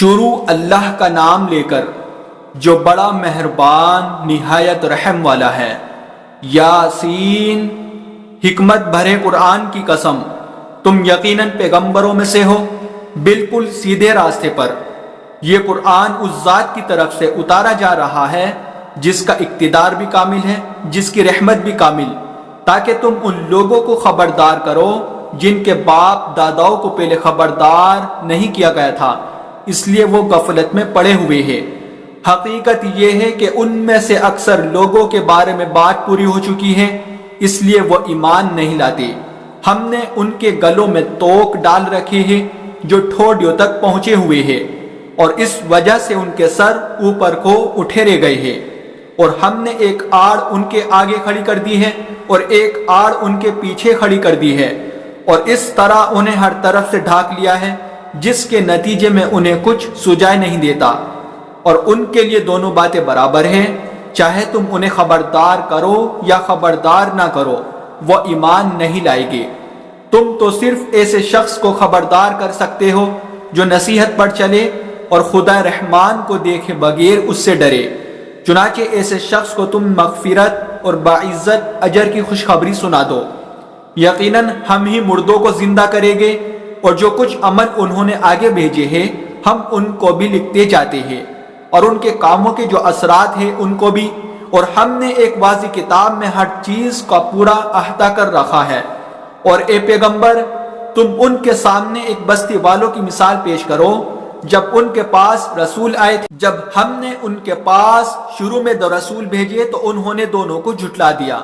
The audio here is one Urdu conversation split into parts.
شروع اللہ کا نام لے کر جو بڑا مہربان نہایت رحم والا ہے۔ یاسین، حکمت بھرے قرآن کی قسم، تم یقیناً پیغمبروں میں سے ہو، بالکل سیدھے راستے پر۔ یہ قرآن اس ذات کی طرف سے اتارا جا رہا ہے جس کا اقتدار بھی کامل ہے، جس کی رحمت بھی کامل، تاکہ تم ان لوگوں کو خبردار کرو جن کے باپ داداؤں کو پہلے خبردار نہیں کیا گیا تھا، اس لیے وہ غفلت میں پڑے ہوئے ہیں۔ حقیقت یہ ہے کہ ان میں سے اکثر لوگوں کے بارے میں بات پوری ہو چکی ہے، اس لیے وہ ایمان نہیں لاتے۔ ہم نے ان کے گلوں میں توق ڈال رکھے ہیں جو ٹھوڑیوں تک پہنچے ہوئے ہیں، اور اس وجہ سے ان کے سر اوپر کو اٹھیرے گئے ہیں، اور ہم نے ایک آڑ ان کے آگے کھڑی کر دی ہے اور ایک آڑ ان کے پیچھے کھڑی کر دی ہے، اور اس طرح انہیں ہر طرف سے ڈھانک لیا ہے، جس کے نتیجے میں انہیں کچھ سجائے نہیں دیتا۔ اور ان کے لیے دونوں باتیں برابر ہیں، چاہے تم انہیں خبردار کرو یا خبردار نہ کرو، وہ ایمان نہیں لائے گے۔ تم تو صرف ایسے شخص کو خبردار کر سکتے ہو جو نصیحت پر چلے اور خدا رحمان کو دیکھے بغیر اس سے ڈرے۔ چنانچہ ایسے شخص کو تم مغفرت اور باعزت اجر کی خوشخبری سنا دو۔ یقیناً ہم ہی مردوں کو زندہ کریں گے، اور جو کچھ عمل انہوں نے آگے بھیجے ہیں ہم ان کو بھی لکھتے جاتے ہیں، اور ان کے کاموں کے جو اثرات ہیں ان کو بھی، اور ہم نے ایک واضح کتاب میں ہر چیز کا پورا احاطہ کر رکھا ہے۔ اور اے پیغمبر، تم ان کے سامنے ایک بستی والوں کی مثال پیش کرو جب ان کے پاس رسول آئے تھے۔ جب ہم نے ان کے پاس شروع میں 2 رسول بھیجے تو انہوں نے دونوں کو جھٹلا دیا،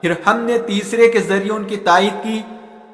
پھر ہم نے تیسرے کے ذریعے ان کی تائید کی،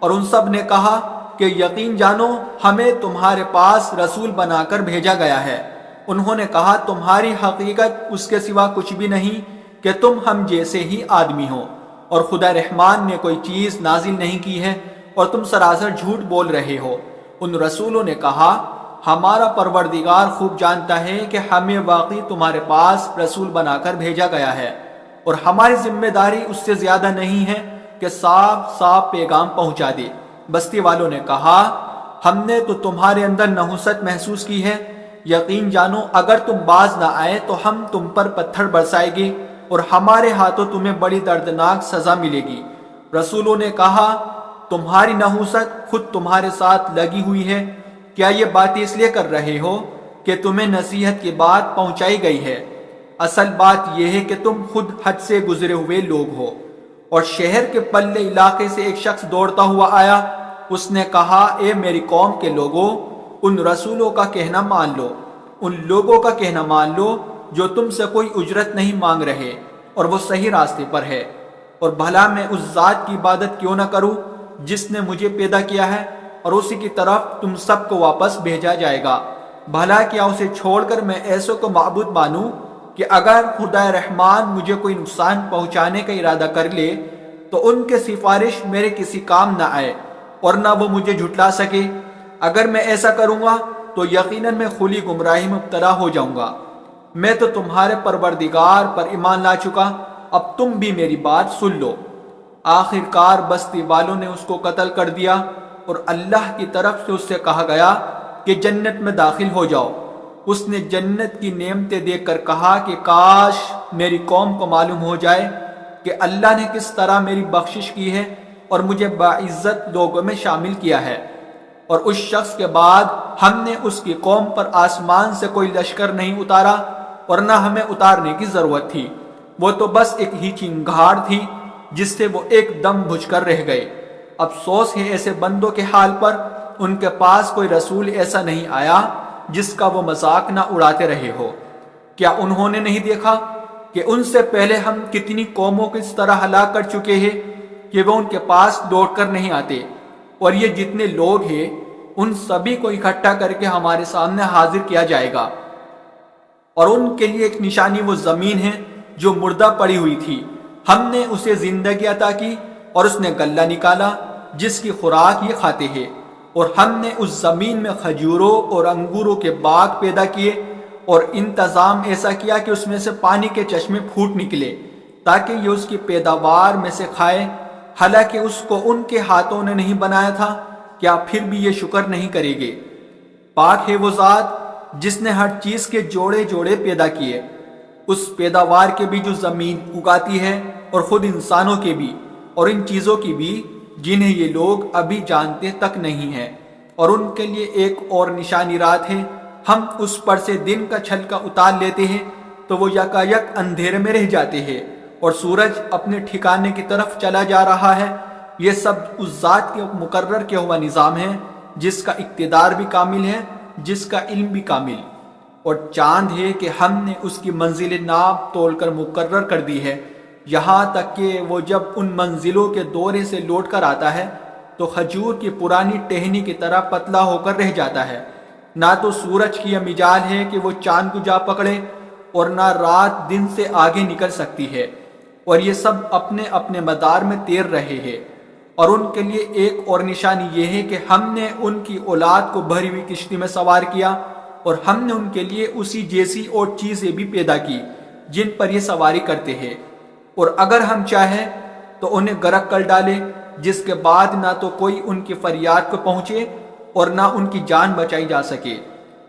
اور ان سب نے کہا کہ یقین جانو ہمیں تمہارے پاس رسول بنا کر بھیجا گیا ہے۔ انہوں نے کہا تمہاری حقیقت اس کے سوا کچھ بھی نہیں کہ تم ہم جیسے ہی آدمی ہو، اور خدا رحمان نے کوئی چیز نازل نہیں کی ہے اور تم سراسر جھوٹ بول رہے ہو۔ ان رسولوں نے کہا ہمارا پروردگار خوب جانتا ہے کہ ہمیں واقعی تمہارے پاس رسول بنا کر بھیجا گیا ہے، اور ہماری ذمہ داری اس سے زیادہ نہیں ہے کہ صاف صاف پیغام پہنچا دے۔ بستی والوں نے کہا ہم نے تو تمہارے اندر نحوست محسوس کی ہے، یقین جانو اگر تم باز نہ آئے تو ہم تم پر پتھر برسائیں گے، اور ہمارے ہاتھوں تمہیں بڑی دردناک سزا ملے گی۔ رسولوں نے کہا تمہاری نحوست خود تمہارے ساتھ لگی ہوئی ہے، کیا یہ باتیں اس لیے کر رہے ہو کہ تمہیں نصیحت کی بات پہنچائی گئی ہے؟ اصل بات یہ ہے کہ تم خود حد سے گزرے ہوئے لوگ ہو۔ اور شہر کے پلے علاقے سے ایک شخص دوڑتا ہوا آیا، اس نے کہا اے میری قوم کے لوگوں، ان رسولوں کا کہنا مان لو، ان لوگوں کا کہنا مان لو جو تم سے کوئی اجرت نہیں مانگ رہے اور وہ صحیح راستے پر ہے، اور بھلا میں اس ذات کی عبادت کیوں نہ کروں جس نے مجھے پیدا کیا ہے، اور اسی کی طرف تم سب کو واپس بھیجا جائے گا۔ بھلا کیا اسے چھوڑ کر میں ایسوں کو معبود مانوں کہ اگر خدا رحمان مجھے کوئی نقصان پہنچانے کا ارادہ کر لے تو ان کے سفارش میرے کسی کام نہ آئے اور نہ وہ مجھے جھٹلا سکے؟ اگر میں ایسا کروں گا تو یقیناً میں کھلی گمراہی میں مبتلا ہو جاؤں گا۔ میں تو تمہارے پروردگار پر ایمان لا چکا، اب تم بھی میری بات سن لو۔ آخر کار بستی والوں نے اس کو قتل کر دیا، اور اللہ کی طرف سے اس سے کہا گیا کہ جنت میں داخل ہو جاؤ۔ اس نے جنت کی نعمتیں دیکھ کر کہا کہ کاش میری قوم کو معلوم ہو جائے کہ اللہ نے کس طرح میری بخشش کی ہے اور مجھے باعزت لوگوں میں شامل کیا ہے۔ اور اس شخص کے بعد ہم نے اس کی قوم پر آسمان سے کوئی لشکر نہیں اتارا، اور نہ ہمیں اتارنے کی ضرورت تھی، وہ تو بس ایک ہی چنگھاڑ تھی جس سے وہ ایک دم بجھ کر رہ گئے۔ افسوس ہے ایسے بندوں کے حال پر، ان کے پاس کوئی رسول ایسا نہیں آیا جس کا وہ مذاق نہ اڑاتے رہے ہو۔ کیا انہوں نے نہیں دیکھا کہ ان سے پہلے ہم کتنی قوموں کو اس طرح ہلاک کر چکے ہیں کہ وہ ان کے پاس لوٹ کر نہیں آتے، اور یہ جتنے لوگ ہیں ان سبھی کو اکٹھا کر کے ہمارے سامنے حاضر کیا جائے گا، اور ان کے لیے ایک نشانی وہ زمین ہے جو مردہ پڑی ہوئی تھی، ہم نے اسے زندگی عطا کی اور اس نے غلہ نکالا جس کی خوراک یہ کھاتے ہیں، اور ہم نے اس زمین میں کھجوروں اور انگوروں کے باغ پیدا کیے، اور انتظام ایسا کیا کہ اس میں سے پانی کے چشمے پھوٹ نکلے تاکہ یہ اس کی پیداوار میں سے کھائے، حالانکہ اس کو ان کے ہاتھوں نے نہیں بنایا تھا، کیا پھر بھی یہ شکر نہیں کرے گے؟ پاک ہے وہ ذات جس نے ہر چیز کے جوڑے جوڑے پیدا کیے، اس پیداوار کے بھی جو زمین اگاتی ہے اور خود انسانوں کے بھی اور ان چیزوں کی بھی جنہیں یہ لوگ ابھی جانتے تک نہیں ہیں، اور ان کے لیے ایک اور نشانی رات ہے، ہم اس پر سے دن کا چھلکا اتار لیتے ہیں تو وہ یکایک اندھیرے میں رہ جاتے ہیں اور سورج اپنے ٹھکانے کی طرف چلا جا رہا ہے۔ یہ سب اس ذات کے مقرر کیا ہوا نظام ہے جس کا اقتدار بھی کامل ہے، جس کا علم بھی کامل، اور چاند ہے کہ ہم نے اس کی منزل ناپ تول کر مقرر کر دی ہے، یہاں تک کہ وہ جب ان منزلوں کے دورے سے لوٹ کر آتا ہے تو کھجور کی پرانی ٹہنی کی طرح پتلا ہو کر رہ جاتا ہے۔ نہ تو سورج کی یہ مجال ہے کہ وہ چاند کو جا پکڑے اور نہ رات دن سے آگے نکل سکتی ہے، اور یہ سب اپنے اپنے مدار میں تیر رہے ہیں۔ اور ان کے لیے ایک اور نشانی یہ ہے کہ ہم نے ان کی اولاد کو بھری ہوئی کشتی میں سوار کیا، اور ہم نے ان کے لیے اسی جیسی اور چیزیں بھی پیدا کی جن پر یہ سواری کرتے ہیں، اور اگر ہم چاہیں تو انہیں غرق کر ڈالے، جس کے بعد نہ تو کوئی ان کی فریاد کو پہنچے اور نہ ان کی جان بچائی جا سکے۔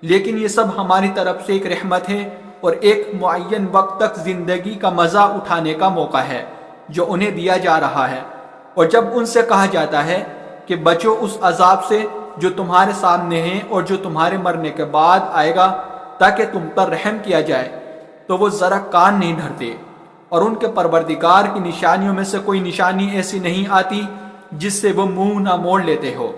لیکن یہ سب ہماری طرف سے ایک رحمت ہے اور ایک معین وقت تک زندگی کا مزہ اٹھانے کا موقع ہے جو انہیں دیا جا رہا ہے۔ اور جب ان سے کہا جاتا ہے کہ بچو اس عذاب سے جو تمہارے سامنے ہے اور جو تمہارے مرنے کے بعد آئے گا تاکہ تم پر رحم کیا جائے، تو وہ ذرا کان نہیں دھرتے، اور ان کے پروردگار کی نشانیوں میں سے کوئی نشانی ایسی نہیں آتی جس سے وہ منہ نہ موڑ لیتے ہو۔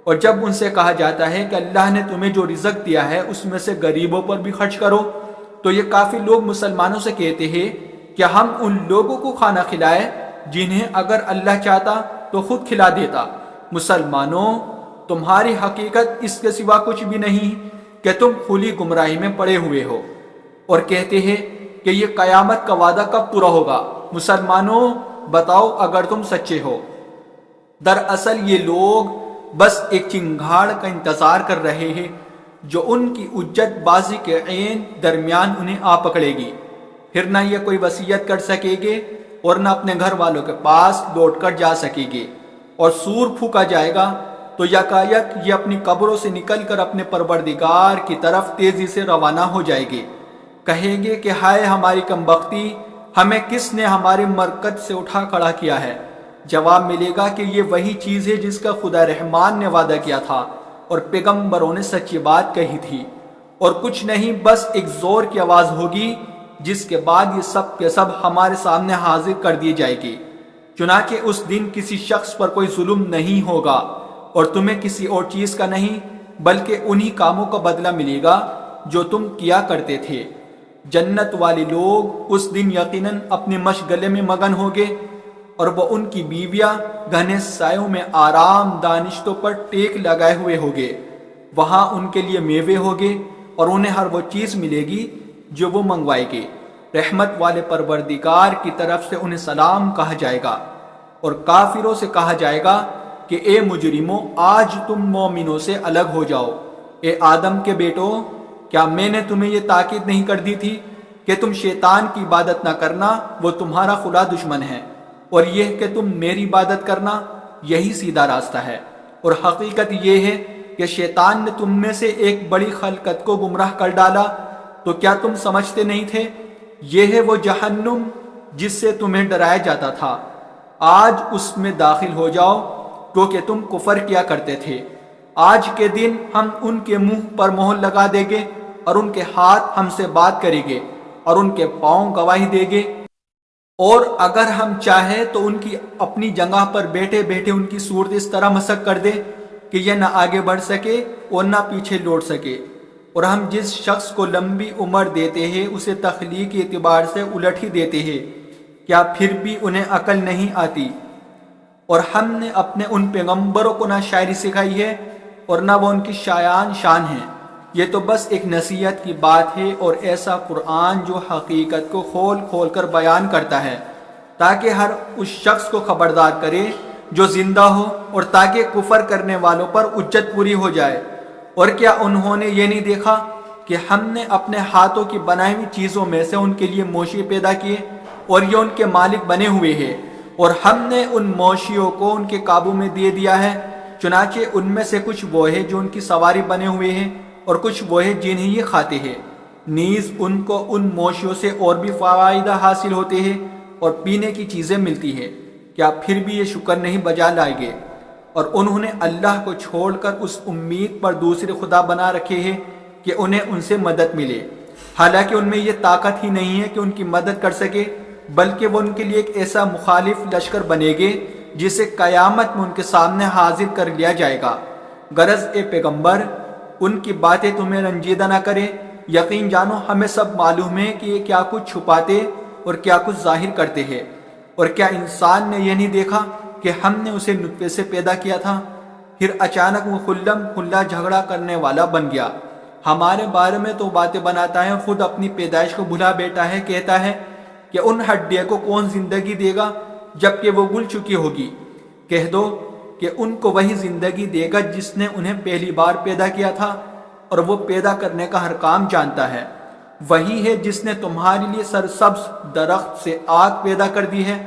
اور جب ان سے کہا جاتا ہے کہ اللہ نے تمہیں جو رزق دیا ہے اس میں سے غریبوں پر بھی خرچ کرو، تو یہ کافی لوگ مسلمانوں سے کہتے ہیں کہ ہم ان لوگوں کو کھانا کھلائے جنہیں اگر اللہ چاہتا تو خود کھلا دیتا۔ مسلمانوں، تمہاری حقیقت اس کے سوا کچھ بھی نہیں کہ تم کھلی گمراہی میں پڑے ہوئے ہو، اور کہتے ہیں کہ یہ قیامت کا وعدہ کب پورا ہوگا؟ مسلمانوں بتاؤ اگر تم سچے ہو۔ دراصل یہ لوگ بس ایک چنگھاڑ کا انتظار کر رہے ہیں جو ان کی حجت بازی کے عین درمیان انہیں آ پکڑے گی، پھر نہ یہ کوئی وصیت کر سکے گے اور نہ اپنے گھر والوں کے پاس لوٹ کر جا سکے گے، اور سور پھونکا جائے گا تو یکایک یہ اپنی قبروں سے نکل کر اپنے پروردگار کی طرف تیزی سے روانہ ہو جائے گے۔ کہیں گے کہ ہائے ہماری کمبختی، ہمیں کس نے ہمارے مرکز سے اٹھا کھڑا کیا ہے؟ جواب ملے گا کہ یہ وہی چیز ہے جس کا خدا رحمان نے وعدہ کیا تھا اور پیغمبروں نے سچی بات کہی تھی، اور کچھ نہیں، بس ایک زور کی آواز ہوگی جس کے بعد یہ سب کے سب ہمارے سامنے حاضر کر دیے جائے گی۔ چنانچہ اس دن کسی شخص پر کوئی ظلم نہیں ہوگا اور تمہیں کسی اور چیز کا نہیں بلکہ انہی کاموں کا بدلہ ملے گا جو تم کیا کرتے تھے۔ جنت والے لوگ اس دن یقیناً اپنے مشغلے میں مگن ہوگے، اور وہ ان کی بیویاں گھنے سایوں میں آرام دانشتوں پر ٹیک لگائے ہوئے ہوگے۔ وہاں ان کے لیے میوے ہوگے اور انہیں ہر وہ چیز ملے گی جو وہ منگوائے گے۔ رحمت والے پروردگار کی طرف سے انہیں سلام کہا جائے گا، اور کافروں سے کہا جائے گا کہ اے مجرموں، آج تم مومنوں سے الگ ہو جاؤ۔ اے آدم کے بیٹو، کیا میں نے تمہیں یہ تاکید نہیں کر دی تھی کہ تم شیطان کی عبادت نہ کرنا، وہ تمہارا خدا دشمن ہے، اور یہ کہ تم میری عبادت کرنا، یہی سیدھا راستہ ہے۔ اور حقیقت یہ ہے کہ شیطان نے تم میں سے ایک بڑی خلقت کو گمراہ کر ڈالا، تو کیا تم سمجھتے نہیں تھے؟ یہ ہے وہ جہنم جس سے تمہیں ڈرایا جاتا تھا، آج اس میں داخل ہو جاؤ کیونکہ تم کفر کیا کرتے تھے۔ آج کے دن ہم ان کے منہ پر مہر لگا دیں گے، اور ان کے ہاتھ ہم سے بات کریں گے، اور ان کے پاؤں گواہی دیں گے، اور اگر ہم چاہیں تو ان کی اپنی جگہ پر بیٹھے بیٹھے ان کی صورت اس طرح مسخ کر دے کہ یہ نہ آگے بڑھ سکے اور نہ پیچھے لوٹ سکے۔ اور ہم جس شخص کو لمبی عمر دیتے ہیں اسے تخلیقی اعتبار سے الٹ ہی دیتے ہیں، کیا پھر بھی انہیں عقل نہیں آتی؟ اور ہم نے اپنے ان پیغمبروں کو نہ شاعری سکھائی ہے اور نہ وہ ان کی شایان شان ہیں، یہ تو بس ایک نصیحت کی بات ہے، اور ایسا قرآن جو حقیقت کو کھول کھول کر بیان کرتا ہے تاکہ ہر اس شخص کو خبردار کرے جو زندہ ہو، اور تاکہ کفر کرنے والوں پر حجت پوری ہو جائے۔ اور کیا انہوں نے یہ نہیں دیکھا کہ ہم نے اپنے ہاتھوں کی بنائی ہوئی چیزوں میں سے ان کے لیے موشی پیدا کیے اور یہ ان کے مالک بنے ہوئے ہیں، اور ہم نے ان موشیوں کو ان کے قابو میں دے دیا ہے، چنانچہ ان میں سے کچھ وہ ہے جو ان کی سواری بنے ہوئے ہیں اور کچھ وہ ہے جنہیں یہ کھاتے ہیں، نیز ان کو ان مویشیوں سے اور بھی فائدہ حاصل ہوتے ہیں اور پینے کی چیزیں ملتی ہیں، کیا پھر بھی یہ شکر نہیں بجا لائیں گے؟ اور انہوں نے اللہ کو چھوڑ کر اس امید پر دوسرے خدا بنا رکھے ہیں کہ انہیں ان سے مدد ملے، حالانکہ ان میں یہ طاقت ہی نہیں ہے کہ ان کی مدد کر سکے، بلکہ وہ ان کے لیے ایک ایسا مخالف لشکر بنے گے جسے قیامت میں ان کے سامنے حاضر کر لیا جائے گا۔ غرض اے پیغمبر، ان کی باتیں تمہیں رنجیدہ نہ کریں، یقین جانو ہمیں سب معلوم ہے کہ یہ کیا کچھ چھپاتے اور کیا کچھ ظاہر کرتے ہیں۔ اور کیا انسان نے یہ نہیں دیکھا کہ ہم نے اسے نطفے سے پیدا کیا تھا، پھر اچانک وہ خلم کھلا جھگڑا کرنے والا بن گیا۔ ہمارے بارے میں تو باتیں بناتا ہے، خود اپنی پیدائش کو بھلا بیٹا ہے، کہتا ہے کہ ان ہڈیوں کو کون زندگی دے گا جبکہ وہ گل چکی ہوگی۔ کہہ دو کہ ان کو وہی زندگی دے گا جس نے انہیں پہلی بار پیدا کیا تھا، اور وہ پیدا کرنے کا ہر کام جانتا ہے۔ وہی ہے جس نے تمہارے لیے سرسبز درخت سے آگ پیدا کر دی ہے،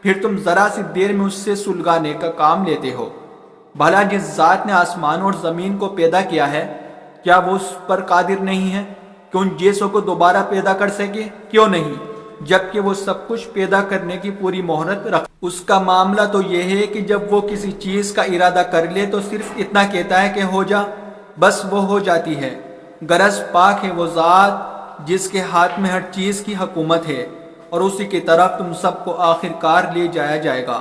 پھر تم ذرا سی دیر میں اس سے سلگانے کا کام لیتے ہو۔ بھلا جس ذات نے آسمان اور زمین کو پیدا کیا ہے، کیا وہ اس پر قادر نہیں ہے کہ ان جیسوں کو دوبارہ پیدا کر سکے؟ کیوں نہیں، جبکہ وہ سب کچھ پیدا کرنے کی پوری مہرت رکھ۔ اس کا معاملہ تو یہ ہے کہ جب وہ کسی چیز کا ارادہ کر لے تو صرف اتنا کہتا ہے کہ ہو جا، بس وہ ہو جاتی ہے۔ غرض پاک ہے وہ ذات جس کے ہاتھ میں ہر چیز کی حکومت ہے، اور اسی کی طرف تم سب کو آخر کار لے جایا جائے گا۔